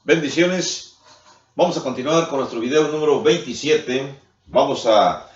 Bendiciones. Vamos a continuar con nuestro video número 27. Vamos a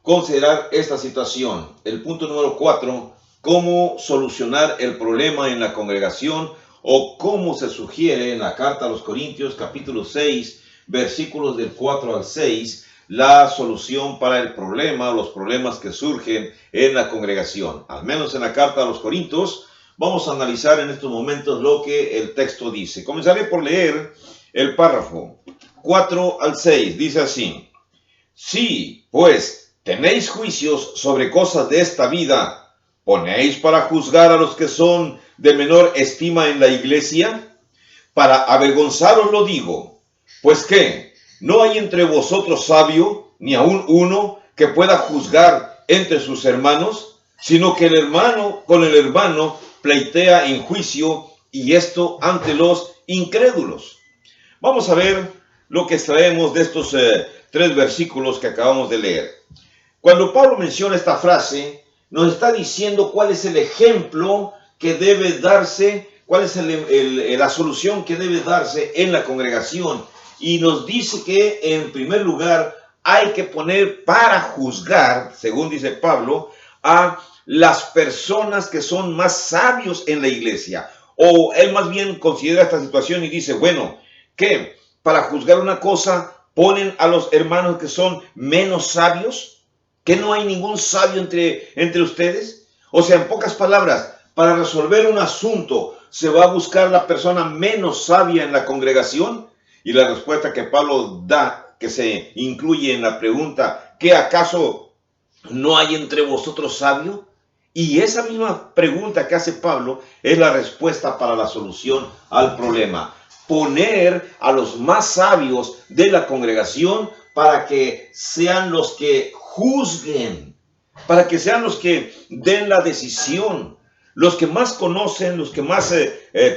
considerar esta situación. El punto número 4, cómo solucionar el problema en la congregación o cómo se sugiere en la carta a los Corintios capítulo 6, versículos del 4 al 6, la solución para el problema, los problemas que surgen en la congregación. Al menos en la carta a los Corintios, vamos a analizar en estos momentos lo que el texto dice. Comenzaré por leer el párrafo 4 al 6. Dice así: Si, pues, tenéis juicios sobre cosas de esta vida, ¿ponéis para juzgar a los que son de menor estima en la iglesia? Para avergonzaros lo digo. Pues ¿qué? ¿No hay entre vosotros sabio, ni aun uno, que pueda juzgar entre sus hermanos? Sino que el hermano con el hermano pleitea en juicio, y esto ante los incrédulos. Vamos a ver lo que extraemos de estos tres versículos que acabamos de leer. Cuando Pablo menciona esta frase, nos está diciendo cuál es el ejemplo que debe darse, cuál es la solución que debe darse en la congregación. Y nos dice que, en primer lugar, hay que poner para juzgar, según dice Pablo, a las personas que son más sabios en la iglesia. O él más bien considera esta situación y dice, bueno, ¿qué? Para juzgar una cosa, ponen a los hermanos que son menos sabios, que no hay ningún sabio entre ustedes. O sea, en pocas palabras, para resolver un asunto, ¿se va a buscar la persona menos sabia en la congregación? Y la respuesta que Pablo da, que se incluye en la pregunta, ¿qué acaso no hay entre vosotros sabio? Y esa misma pregunta que hace Pablo es la respuesta para la solución al problema. Poner a los más sabios de la congregación para que sean los que juzguen, para que sean los que den la decisión, los que más conocen, los que más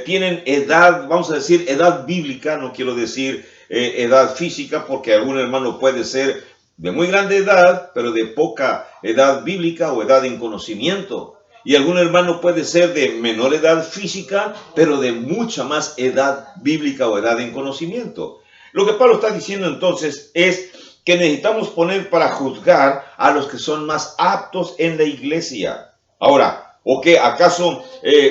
tienen edad, vamos a decir edad bíblica, no quiero decir edad física, porque algún hermano puede ser de muy grande edad, pero de poca edad bíblica o edad en conocimiento. Y algún hermano puede ser de menor edad física, pero de mucha más edad bíblica o edad en conocimiento. Lo que Pablo está diciendo entonces es que necesitamos poner para juzgar a los que son más aptos en la iglesia. Ahora, ¿o qué? ¿Acaso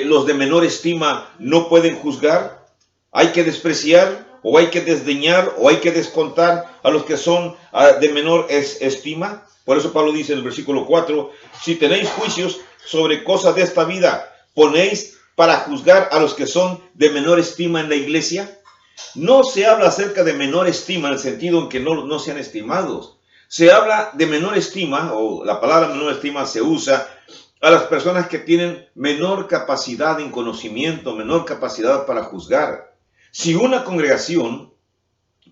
los de menor estima no pueden juzgar? ¿Hay que despreciar? ¿O hay que desdeñar? ¿O hay que descontar a los que son de menor estima? Por eso Pablo dice en el versículo 4, si tenéis juicios sobre cosas de esta vida, ¿ponéis para juzgar a los que son de menor estima en la iglesia? No se habla acerca de menor estima en el sentido en que no sean estimados. Se habla de menor estima, o la palabra menor estima se usa a las personas que tienen menor capacidad en conocimiento, menor capacidad para juzgar. Si una congregación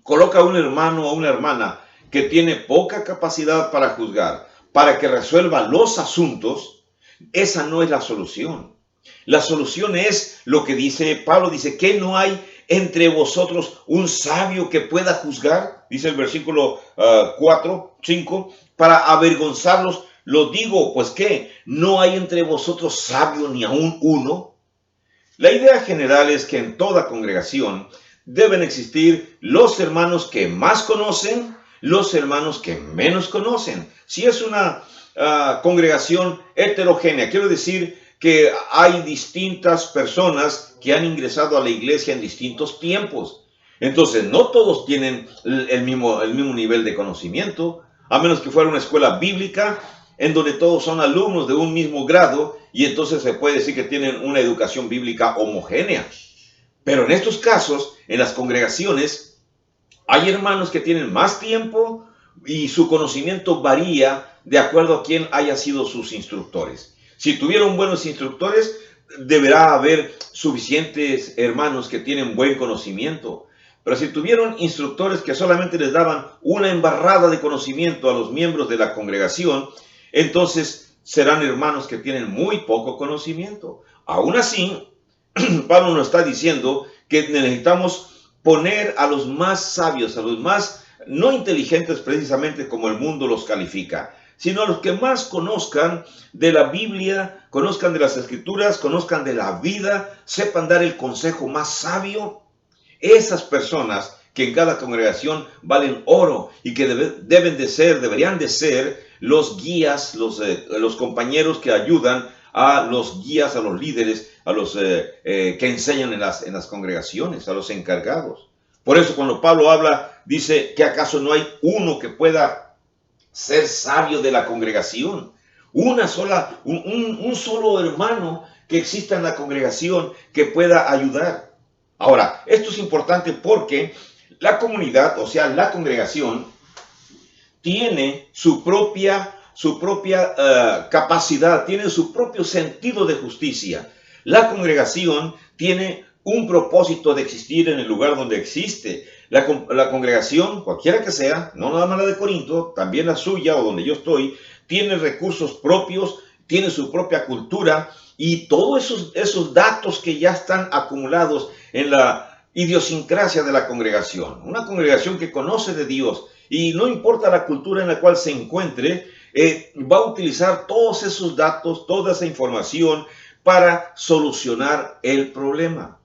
coloca a un hermano o una hermana que tiene poca capacidad para juzgar, para que resuelva los asuntos, esa no es la solución. La solución es lo que dice Pablo, dice que no hay entre vosotros un sabio que pueda juzgar, dice el versículo 5, para avergonzarlos, lo digo, pues que no hay entre vosotros sabio ni aún uno. La idea general es que en toda congregación deben existir los hermanos que más conocen, los hermanos que menos conocen. Si es una congregación heterogénea, quiero decir que hay distintas personas que han ingresado a la iglesia en distintos tiempos. Entonces, no todos tienen el mismo nivel de conocimiento, a menos que fuera una escuela bíblica en donde todos son alumnos de un mismo grado, y entonces se puede decir que tienen una educación bíblica homogénea. Pero en estos casos, en las congregaciones, hay hermanos que tienen más tiempo y su conocimiento varía de acuerdo a quién haya sido sus instructores. Si tuvieron buenos instructores, deberá haber suficientes hermanos que tienen buen conocimiento. Pero si tuvieron instructores que solamente les daban una embarrada de conocimiento a los miembros de la congregación, entonces serán hermanos que tienen muy poco conocimiento. Aún así, Pablo nos está diciendo que necesitamos poner a los más sabios, a los más no inteligentes precisamente como el mundo los califica, sino a los que más conozcan de la Biblia, conozcan de las Escrituras, conozcan de la vida, sepan dar el consejo más sabio. Esas personas que en cada congregación valen oro y que deberían de ser los guías, los compañeros que ayudan a los guías, a los líderes, a los que enseñan en las congregaciones, a los encargados. Por eso cuando Pablo habla, dice que acaso no hay uno que pueda ser sabio de la congregación. Un solo hermano que exista en la congregación que pueda ayudar. Ahora, esto es importante porque la comunidad, o sea, la congregación, tiene su propia capacidad, tiene su propio sentido de justicia. La congregación tiene un propósito de existir en el lugar donde existe. La congregación, cualquiera que sea, no nada más la de Corinto, también la suya o donde yo estoy, tiene recursos propios, tiene su propia cultura y todos esos datos que ya están acumulados en la idiosincrasia de la congregación. Una congregación que conoce de Dios y no importa la cultura en la cual se encuentre, va a utilizar todos esos datos, toda esa información para solucionar el problema.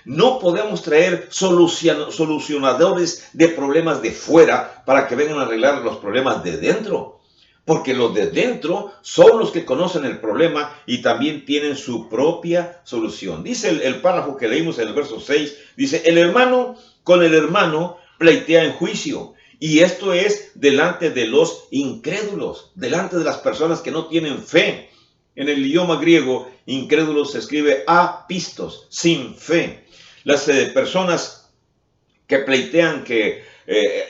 No podemos traer solucionadores de problemas de fuera para que vengan a arreglar los problemas de dentro. Porque los de dentro son los que conocen el problema y también tienen su propia solución. Dice el párrafo que leímos en el verso 6, dice, el hermano con el hermano pleitea en juicio. Y esto es delante de los incrédulos, delante de las personas que no tienen fe. En el idioma griego, incrédulos se escribe apistos, sin fe. Las personas que pleitean, que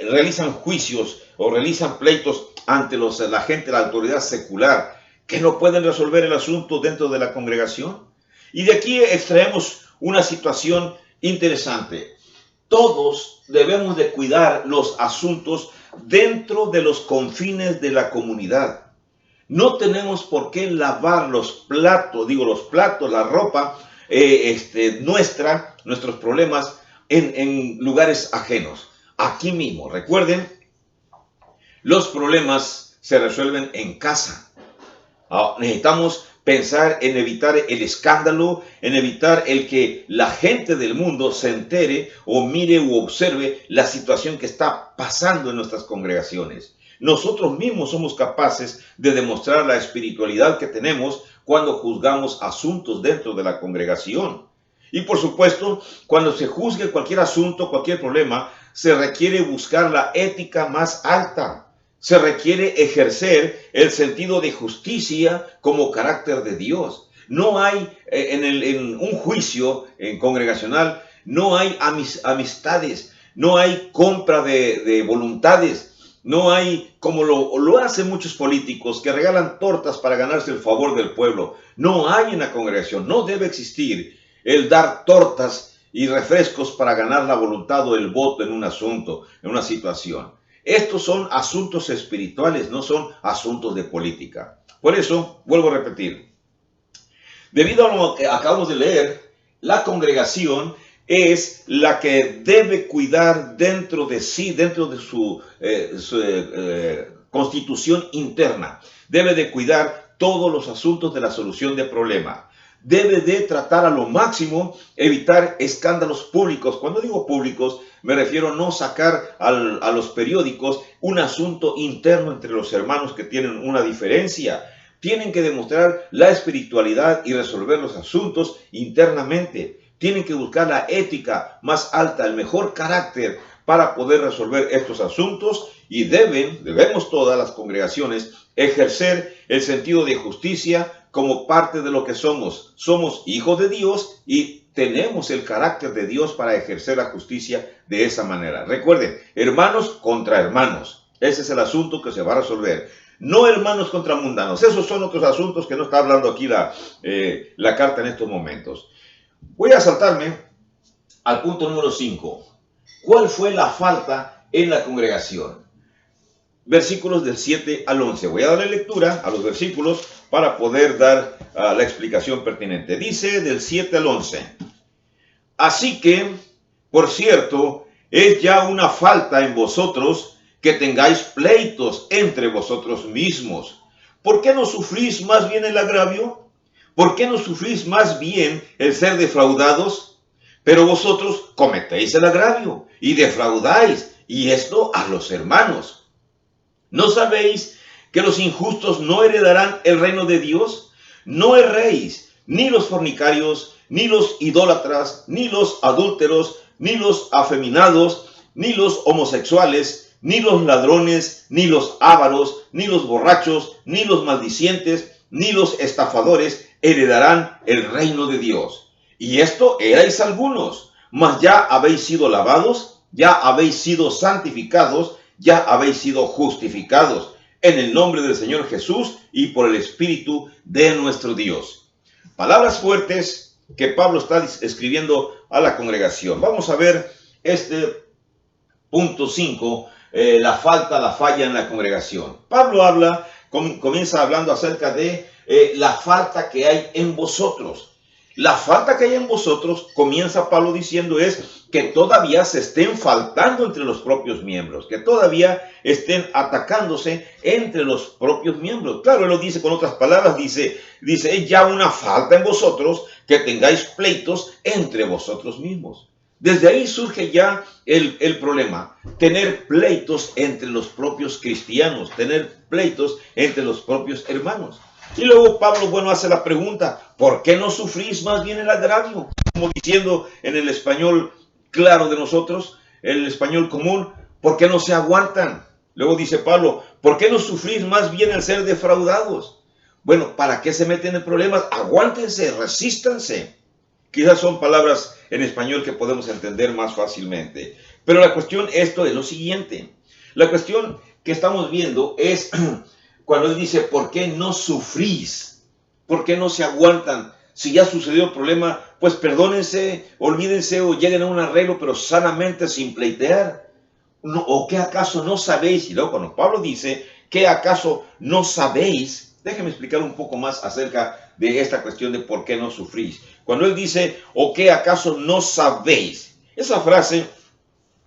realizan juicios o realizan pleitos ante la gente, la autoridad secular, que no pueden resolver el asunto dentro de la congregación. Y de aquí extraemos una situación interesante. Todos debemos de cuidar los asuntos dentro de los confines de la comunidad. No tenemos por qué lavar los platos, la ropa nuestros problemas en lugares ajenos. Aquí mismo, recuerden, los problemas se resuelven en casa. Necesitamos pensar en evitar el escándalo, en evitar el que la gente del mundo se entere o mire u observe la situación que está pasando en nuestras congregaciones. Nosotros mismos somos capaces de demostrar la espiritualidad que tenemos cuando juzgamos asuntos dentro de la congregación. Y por supuesto, cuando se juzgue cualquier asunto, cualquier problema, se requiere buscar la ética más alta. Se requiere ejercer el sentido de justicia como carácter de Dios. No hay, en un juicio congregacional, no hay amistades, no hay compra de voluntades. No hay, como lo hacen muchos políticos, que regalan tortas para ganarse el favor del pueblo. No hay en la congregación, no debe existir el dar tortas y refrescos para ganar la voluntad o el voto en un asunto, en una situación. Estos son asuntos espirituales, no son asuntos de política. Por eso, vuelvo a repetir, debido a lo que acabamos de leer, la congregación es la que debe cuidar dentro de sí, dentro de su constitución interna. Debe de cuidar todos los asuntos de la solución de problemas. Debe de tratar a lo máximo, evitar escándalos públicos. Cuando digo públicos, me refiero a no sacar a los periódicos un asunto interno entre los hermanos que tienen una diferencia. Tienen que demostrar la espiritualidad y resolver los asuntos internamente. Tienen que buscar la ética más alta, el mejor carácter para poder resolver estos asuntos y debemos todas las congregaciones ejercer el sentido de justicia como parte de lo que somos. Somos hijos de Dios y tenemos el carácter de Dios para ejercer la justicia de esa manera. Recuerden, hermanos contra hermanos. Ese es el asunto que se va a resolver. No hermanos contra mundanos. Esos son otros asuntos que no está hablando aquí la carta en estos momentos. Voy a saltarme al punto número 5. ¿Cuál fue la falta en la congregación? Versículos del 7 al 11. Voy a darle lectura a los versículos para poder dar la explicación pertinente. Dice del 7 al 11. Así que, por cierto, es ya una falta en vosotros que tengáis pleitos entre vosotros mismos. ¿Por qué no sufrís más bien el agravio? ¿Por qué no sufrís más bien el ser defraudados? Pero vosotros cometéis el agravio y defraudáis, y esto a los hermanos. ¿No sabéis que los injustos no heredarán el reino de Dios? No erréis, ni los fornicarios, ni los idólatras, ni los adúlteros, ni los afeminados, ni los homosexuales, ni los ladrones, ni los ávaros, ni los borrachos, ni los maldicientes, ni los estafadores heredarán el reino de Dios. Y esto erais algunos, mas ya habéis sido lavados, ya habéis sido santificados, ya habéis sido justificados en el nombre del Señor Jesús y por el Espíritu de nuestro Dios. Palabras fuertes que Pablo está escribiendo a la congregación. Vamos a ver este punto 5, la falla en la congregación. Pablo comienza hablando acerca de la falta que hay en vosotros. La falta que hay en vosotros, comienza Pablo diciendo, es que todavía se estén faltando entre los propios miembros, que todavía estén atacándose entre los propios miembros. Claro, él lo dice con otras palabras, dice, es ya una falta en vosotros que tengáis pleitos entre vosotros mismos. Desde ahí surge ya el problema, tener pleitos entre los propios cristianos, tener pleitos entre los propios hermanos. Y luego Pablo, hace la pregunta, ¿por qué no sufrís más bien el agravio? Como diciendo en el español claro de nosotros, el español común, ¿por qué no se aguantan? Luego dice Pablo, ¿por qué no sufrís más bien el ser defraudados? Bueno, ¿para qué se meten en problemas? Aguántense, resístanse. Quizás son palabras en español que podemos entender más fácilmente. Pero la cuestión, esto es lo siguiente. La cuestión que estamos viendo es cuando él dice, ¿por qué no sufrís? ¿Por qué no se aguantan? Si ya sucedió el problema, pues perdónense, olvídense o lleguen a un arreglo, pero sanamente, sin pleitear. No, ¿o qué acaso no sabéis? Y luego cuando Pablo dice, ¿qué acaso no sabéis? Déjenme explicar un poco más acerca de esta cuestión de por qué no sufrís. Cuando él dice, ¿o qué acaso no sabéis? Esa frase,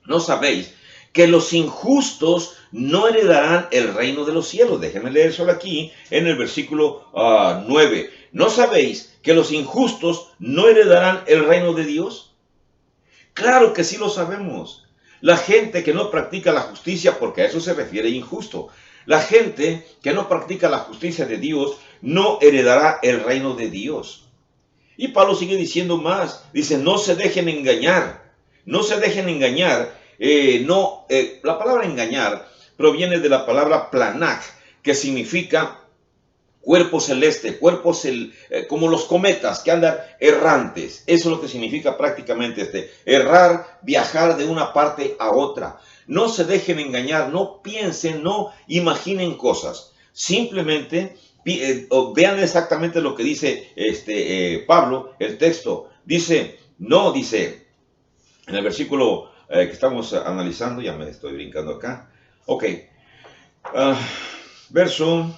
no sabéis, que los injustos no heredarán el reino de los cielos. Déjenme leer solo aquí en el versículo 9. ¿No sabéis que los injustos no heredarán el reino de Dios? Claro que sí lo sabemos. La gente que no practica la justicia, porque a eso se refiere injusto. La gente que no practica la justicia de Dios no heredará el reino de Dios. Y Pablo sigue diciendo más. Dice, no se dejen engañar. No se dejen engañar. La palabra engañar proviene de la palabra planak, que significa cuerpo celeste, como los cometas que andan errantes. Eso es lo que significa prácticamente errar, viajar de una parte a otra. No se dejen engañar, no piensen, no imaginen cosas. Simplemente vean exactamente lo que dice Pablo, el texto. Dice en el versículo que estamos analizando, ya me estoy brincando acá. Ok, verso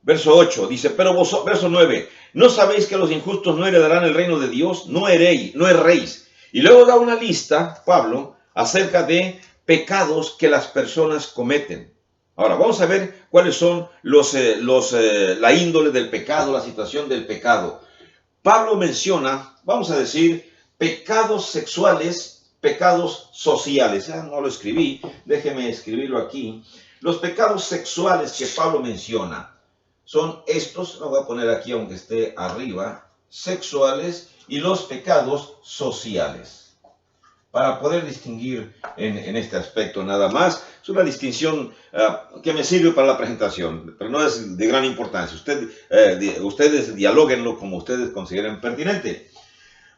8, dice, pero vosotros, verso 9, ¿no sabéis que los injustos no heredarán el reino de Dios? No erréis. Y luego da una lista, Pablo, acerca de pecados que las personas cometen. Ahora, vamos a ver cuáles son la índole del pecado, la situación del pecado. Pablo menciona, vamos a decir, pecados sexuales, pecados sociales. Ya no lo escribí, déjeme escribirlo aquí. Los pecados sexuales que Pablo menciona son estos, lo voy a poner aquí aunque esté arriba, sexuales y los pecados sociales. Para poder distinguir en este aspecto nada más, es una distinción que me sirve para la presentación, pero no es de gran importancia. Ustedes dialóguenlo como ustedes consideren pertinente.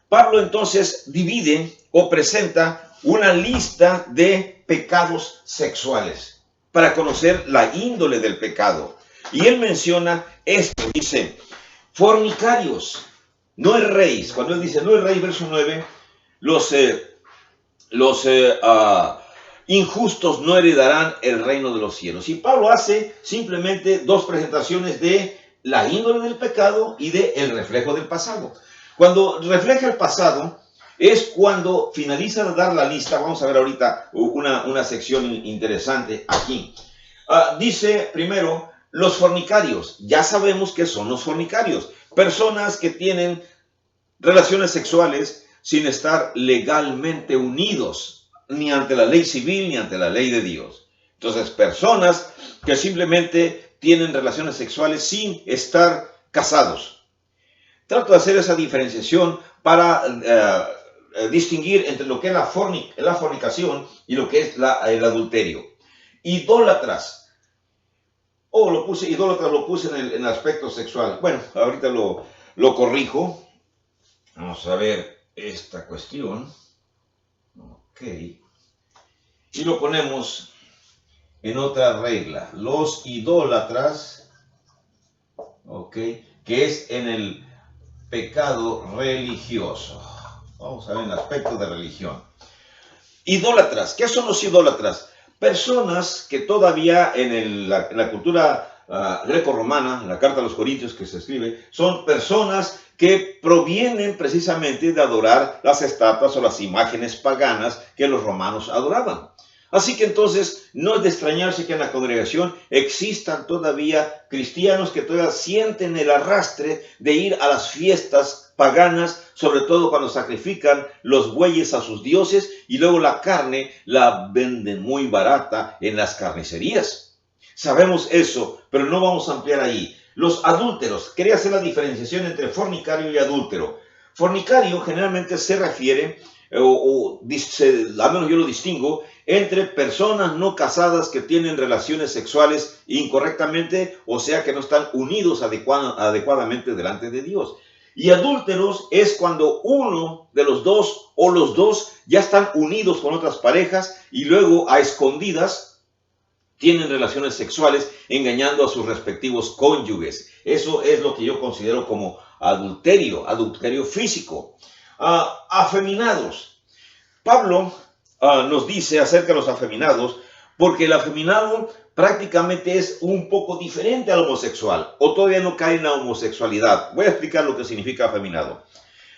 Pablo entonces divide o presenta una lista de pecados sexuales para conocer la índole del pecado. Y él menciona esto, dice, fornicarios, no erréis. Cuando él dice no erréis, verso 9, los injustos no heredarán el reino de los cielos. Y Pablo hace simplemente dos presentaciones de la índole del pecado y de el reflejo del pasado. Cuando refleja el pasado es cuando finaliza de dar la lista. Vamos a ver ahorita una sección interesante aquí. Dice primero, los fornicarios. Ya sabemos qué son los fornicarios, Personas que tienen relaciones sexuales sin estar legalmente unidos, ni ante la ley civil ni ante la ley de Dios. Entonces, personas que simplemente tienen relaciones sexuales sin estar casados. Trato de hacer esa diferenciación para distinguir entre lo que es la fornicación y lo que es el adulterio. Idólatras. Idólatras lo puse en el aspecto sexual. Bueno, ahorita lo corrijo. Vamos a ver esta cuestión. Ok. Y lo ponemos en otra regla. Los idólatras, ok, que es en el pecado religioso. Vamos a ver el aspecto de religión. Idólatras. ¿Qué son los idólatras? Personas que todavía en la cultura greco-romana, en la carta a los Corintios que se escribe, son personas que provienen precisamente de adorar las estatuas o las imágenes paganas que los romanos adoraban. Así que entonces no es de extrañarse que en la congregación existan todavía cristianos que todavía sienten el arrastre de ir a las fiestas paganas, sobre todo cuando sacrifican los bueyes a sus dioses y luego la carne la venden muy barata en las carnicerías. Sabemos eso, pero no vamos a ampliar ahí. Los adúlteros, quería hacer la diferenciación entre fornicario y adúltero. Fornicario generalmente se refiere, al menos yo lo distingo, entre personas no casadas que tienen relaciones sexuales incorrectamente, o sea que no están unidos adecuadamente delante de Dios. Y adúlteros es cuando uno de los dos o los dos ya están unidos con otras parejas y luego a escondidas tienen relaciones sexuales engañando a sus respectivos cónyuges. Eso es lo que yo considero como adulterio físico. Afeminados. Pablo nos dice acerca de los afeminados, porque el afeminado prácticamente es un poco diferente al homosexual, o todavía no cae en la homosexualidad. Voy a explicar lo que significa afeminado.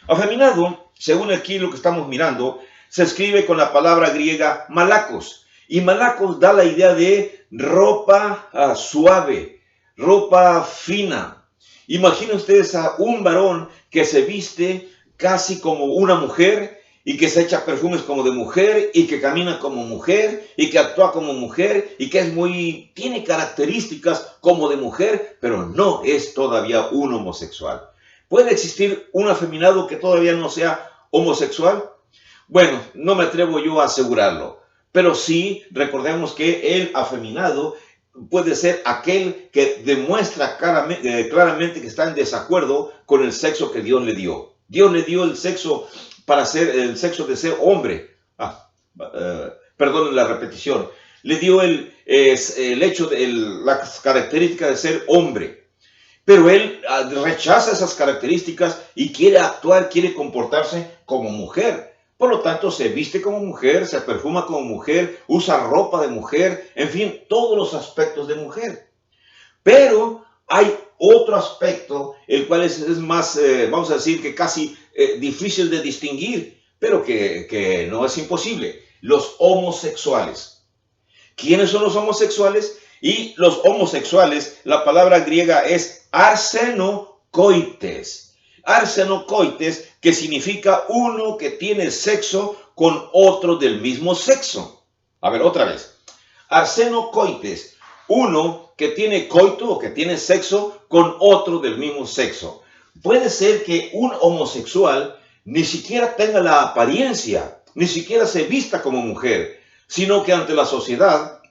Afeminado, según aquí lo que estamos mirando, se escribe con la palabra griega malakos, y malakos da la idea de ropa suave, ropa fina. Imaginen ustedes a un varón que se viste casi como una mujer y que se echa perfumes como de mujer y que camina como mujer y que actúa como mujer y que tiene características como de mujer, pero no es todavía un homosexual. ¿Puede existir un afeminado que todavía no sea homosexual? Bueno, no me atrevo yo a asegurarlo, pero sí recordemos que el afeminado puede ser aquel que demuestra claramente que está en desacuerdo con el sexo que Dios le dio. Dios le dio el sexo para ser el sexo de ser hombre. Perdonen la repetición. Le dio el hecho de las características de ser hombre. Pero él rechaza esas características y quiere actuar, quiere comportarse como mujer. Por lo tanto, se viste como mujer, se perfuma como mujer, usa ropa de mujer, en fin, todos los aspectos de mujer. Pero hay otro aspecto, el cual es más, vamos a decir que casi difícil de distinguir, pero que no es imposible. Los homosexuales. ¿Quiénes son los homosexuales? Y los homosexuales, la palabra griega es arsenokoites. Arsenokoites, que significa uno que tiene sexo con otro del mismo sexo. A ver, otra vez. Arsenokoites, uno que tiene coito o que tiene sexo con otro del mismo sexo. Puede ser que un homosexual ni siquiera tenga la apariencia, ni siquiera se vista como mujer, sino que ante la sociedad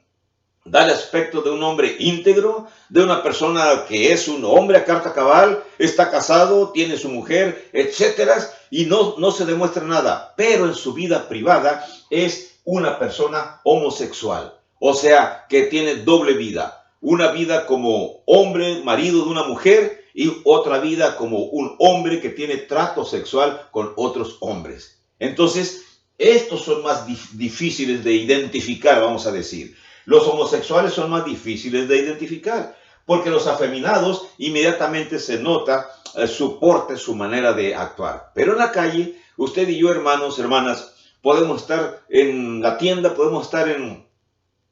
da el aspecto de un hombre íntegro, de una persona que es un hombre a carta cabal, está casado, tiene su mujer, etcétera, y no se demuestra nada. Pero en su vida privada es una persona homosexual. O sea, que tiene doble vida. Una vida como hombre, marido de una mujer, y otra vida como un hombre que tiene trato sexual con otros hombres. Entonces, estos son más difíciles de identificar, vamos a decir. Los homosexuales son más difíciles de identificar, porque los afeminados inmediatamente se nota su porte, su manera de actuar. Pero en la calle, usted y yo, hermanos, hermanas, podemos estar en la tienda, podemos estar en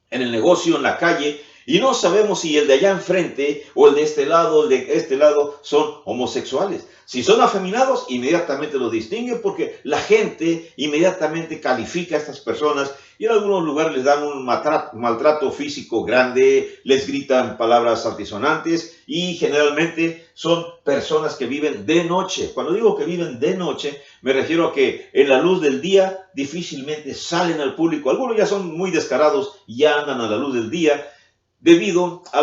el negocio, en la calle, Y no sabemos si el de allá enfrente o el de este lado o el de este lado son homosexuales. Si son afeminados, inmediatamente los distinguen porque la gente inmediatamente califica a estas personas y en algunos lugares les dan un maltrato físico grande, les gritan palabras altisonantes y generalmente son personas que viven de noche. Cuando digo que viven de noche, me refiero a que en la luz del día difícilmente salen al público. Algunos ya son muy descarados y ya andan a la luz del día, debido a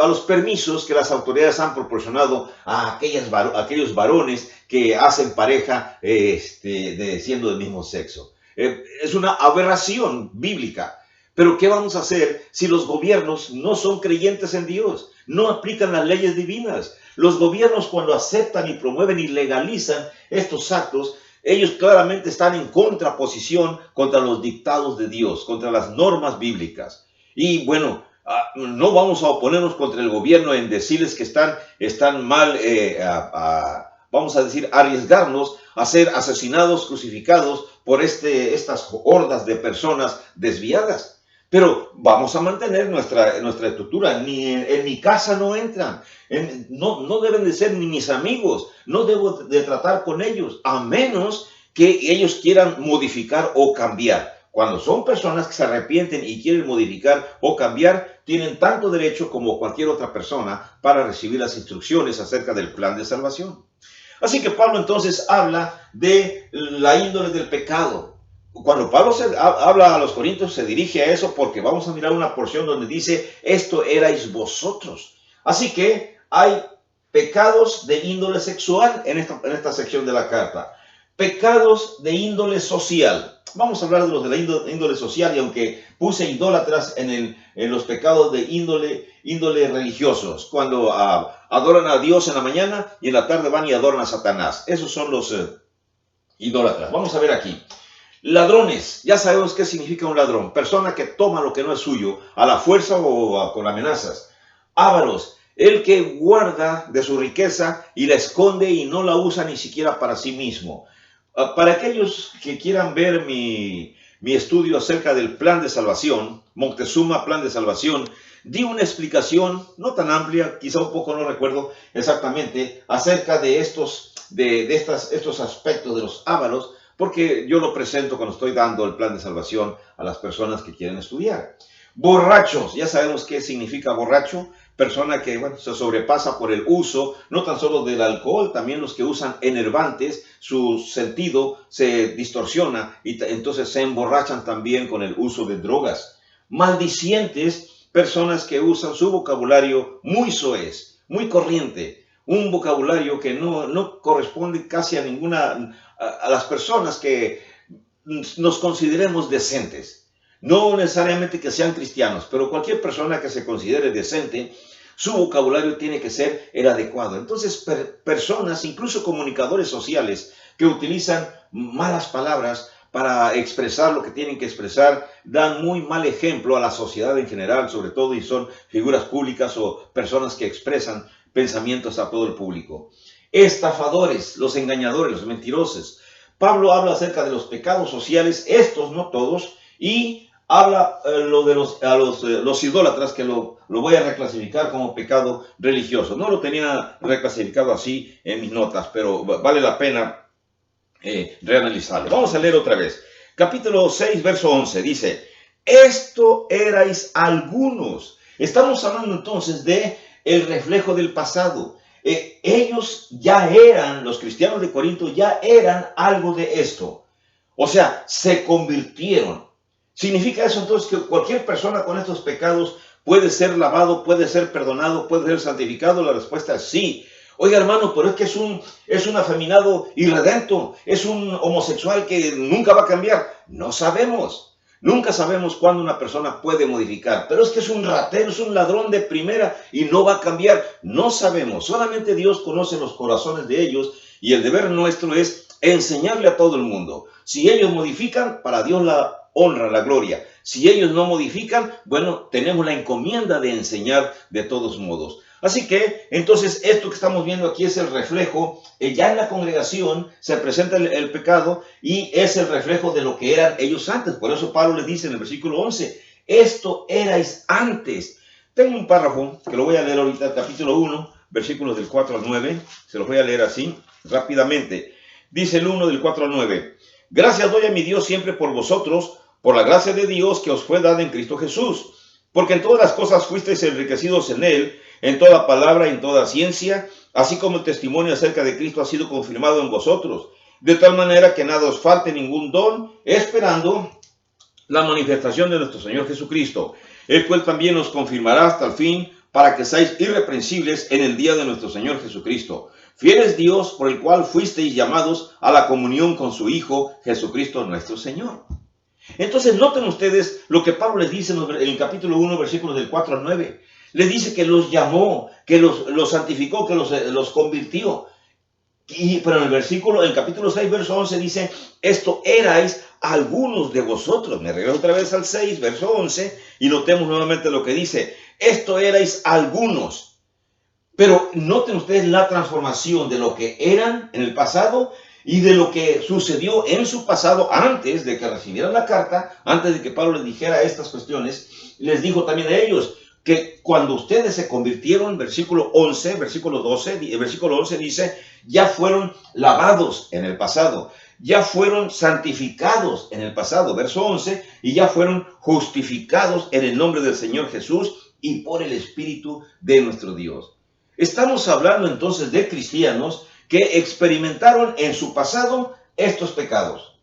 los permisos que las autoridades han proporcionado a aquellos varones que hacen pareja siendo del mismo sexo. Es una aberración bíblica. Pero ¿qué vamos a hacer si los gobiernos no son creyentes en Dios? No aplican las leyes divinas. Los gobiernos, cuando aceptan y promueven y legalizan estos actos, ellos claramente están en contraposición contra los dictados de Dios, contra las normas bíblicas. Y bueno, no vamos a oponernos contra el gobierno en decirles que están mal, vamos a decir, arriesgarnos a ser asesinados, crucificados por estas hordas de personas desviadas. Pero vamos a mantener nuestra estructura. En mi casa no entran. No deben de ser ni mis amigos. No debo de tratar con ellos, a menos que ellos quieran modificar o cambiar. Cuando son personas que se arrepienten y quieren modificar o cambiar, tienen tanto derecho como cualquier otra persona para recibir las instrucciones acerca del plan de salvación. Así que Pablo entonces habla de la índole del pecado. Cuando Pablo habla a los corintios, se dirige a eso porque vamos a mirar una porción donde dice, esto erais vosotros. Así que hay pecados de índole sexual en esta sección de la carta. Pecados de índole social. Vamos a hablar de los de la índole social, y aunque puse idólatras en los pecados de índole religiosos, cuando adoran a Dios en la mañana y en la tarde van y adoran a Satanás. Esos son los idólatras. Vamos a ver aquí. Ladrones, ya sabemos qué significa un ladrón. Persona que toma lo que no es suyo, a la fuerza o con amenazas. Ávaros, el que guarda de su riqueza y la esconde y no la usa ni siquiera para sí mismo. Para aquellos que quieran ver mi estudio acerca del plan de salvación, Moctezuma Plan de Salvación, di una explicación no tan amplia, quizá un poco no recuerdo exactamente, acerca de estos aspectos de los ávaros, porque yo lo presento cuando estoy dando el plan de salvación a las personas que quieren estudiar. Borrachos, ya sabemos qué significa borracho. Persona que se sobrepasa por el uso, no tan solo del alcohol, también los que usan enervantes, su sentido se distorsiona y entonces se emborrachan también con el uso de drogas. Maldicientes, personas que usan su vocabulario muy soez, muy corriente, un vocabulario que no corresponde casi a las personas que nos consideremos decentes. No necesariamente que sean cristianos, pero cualquier persona que se considere decente, su vocabulario tiene que ser el adecuado. Entonces, personas, incluso comunicadores sociales, que utilizan malas palabras para expresar lo que tienen que expresar, dan muy mal ejemplo a la sociedad en general, sobre todo, y son figuras públicas o personas que expresan pensamientos a todo el público. Estafadores, los engañadores, los mentirosos. Pablo habla acerca de los pecados sociales, estos no todos, y habla de los idólatras, que lo voy a reclasificar como pecado religioso. No lo tenía reclasificado así en mis notas, pero vale la pena reanalizarlo. Vamos a leer otra vez. Capítulo 6, verso 11, dice, esto erais algunos. Estamos hablando entonces de el reflejo del pasado. Ellos ya eran, los cristianos de Corinto ya eran algo de esto. O sea, se convirtieron. ¿Significa eso entonces que cualquier persona con estos pecados puede ser lavado, puede ser perdonado, puede ser santificado? La respuesta es sí. Oiga, hermano, pero es que es un afeminado irredento, es un homosexual que nunca va a cambiar. No sabemos. Nunca sabemos cuándo una persona puede modificar, pero es que es un ratero, es un ladrón de primera y no va a cambiar. No sabemos. Solamente Dios conoce los corazones de ellos y el deber nuestro es enseñarle a todo el mundo. Si ellos modifican, para Dios la honra, la gloria. Si ellos no modifican, bueno, tenemos la encomienda de enseñar de todos modos. Así que, entonces, esto que estamos viendo aquí es el reflejo, ya en la congregación se presenta el pecado y es el reflejo de lo que eran ellos antes. Por eso Pablo les dice en el versículo 11, esto erais antes. Tengo un párrafo que lo voy a leer ahorita, capítulo 1, versículos del 4 al 9. Se los voy a leer así, rápidamente. Dice el 1 del 4 al 9. Gracias doy a mi Dios siempre por vosotros, por la gracia de Dios que os fue dada en Cristo Jesús. Porque en todas las cosas fuisteis enriquecidos en Él, en toda palabra y en toda ciencia, así como el testimonio acerca de Cristo ha sido confirmado en vosotros, de tal manera que nada os falte ningún don, esperando la manifestación de nuestro Señor Jesucristo, el cual también os confirmará hasta el fin, para que seáis irreprensibles en el día de nuestro Señor Jesucristo. Fiel es Dios, por el cual fuisteis llamados a la comunión con su Hijo, Jesucristo nuestro Señor. Entonces noten ustedes lo que Pablo les dice en el capítulo 1, versículos del 4 al 9. Les dice que los llamó, que los santificó, que los convirtió. Pero en el capítulo 6, verso 11 dice, esto erais algunos de vosotros. Me regreso otra vez al 6, verso 11, y notemos nuevamente lo que dice, esto erais algunos. Pero noten ustedes la transformación de lo que eran en el pasado y de lo que sucedió en su pasado antes de que recibieran la carta, antes de que Pablo les dijera estas cuestiones. Les dijo también a ellos que cuando ustedes se convirtieron, versículo 11 dice, ya fueron lavados en el pasado, ya fueron santificados en el pasado, verso 11, y ya fueron justificados en el nombre del Señor Jesús y por el Espíritu de nuestro Dios. Estamos hablando entonces de cristianos que experimentaron en su pasado estos pecados.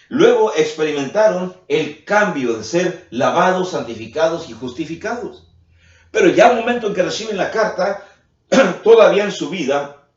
Luego experimentaron el cambio de ser lavados, santificados y justificados. Pero ya al momento en que reciben la carta, todavía en su vida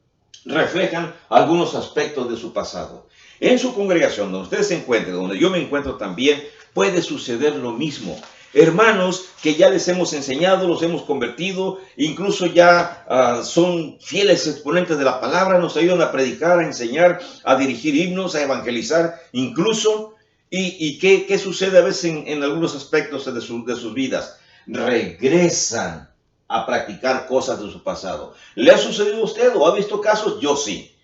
reflejan algunos aspectos de su pasado. En su congregación, donde ustedes se encuentren, donde yo me encuentro también, puede suceder lo mismo. Hermanos que ya les hemos enseñado, los hemos convertido, incluso ya son fieles exponentes de la palabra, nos ayudan a predicar, a enseñar, a dirigir himnos, a evangelizar, incluso. ¿Y qué sucede a veces en algunos aspectos de sus vidas? Regresan a practicar cosas de su pasado. ¿Le ha sucedido a usted o ha visto casos? Yo sí.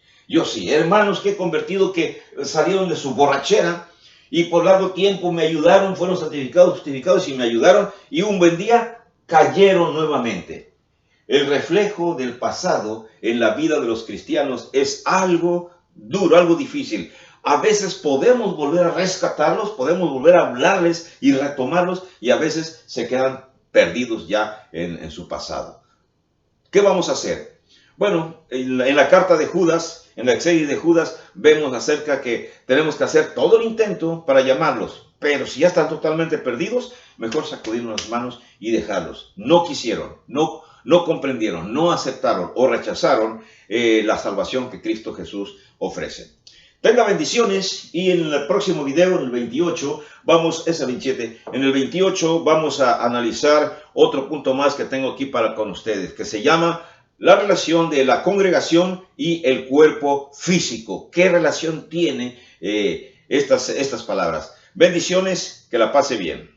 Hermanos que he convertido que salieron de su borrachera y por largo tiempo me ayudaron, fueron santificados, justificados y me ayudaron, y un buen día cayeron nuevamente. El reflejo del pasado en la vida de los cristianos es algo duro, algo difícil. A veces podemos volver a rescatarlos, podemos volver a hablarles y retomarlos, y a veces se quedan perdidos ya en su pasado. ¿Qué vamos a hacer? Bueno, en la carta de Judas, en la serie de Judas, vemos acerca que tenemos que hacer todo el intento para llamarlos, pero si ya están totalmente perdidos, mejor sacudirnos las manos y dejarlos. No quisieron, no comprendieron, no aceptaron o rechazaron la salvación que Cristo Jesús ofrece. Tenga bendiciones, y en el próximo video, en el 28, en el 28 vamos a analizar otro punto más que tengo aquí con ustedes, que se llama la relación de la congregación y el cuerpo físico. ¿Qué relación tiene estas palabras? Bendiciones, que la pase bien.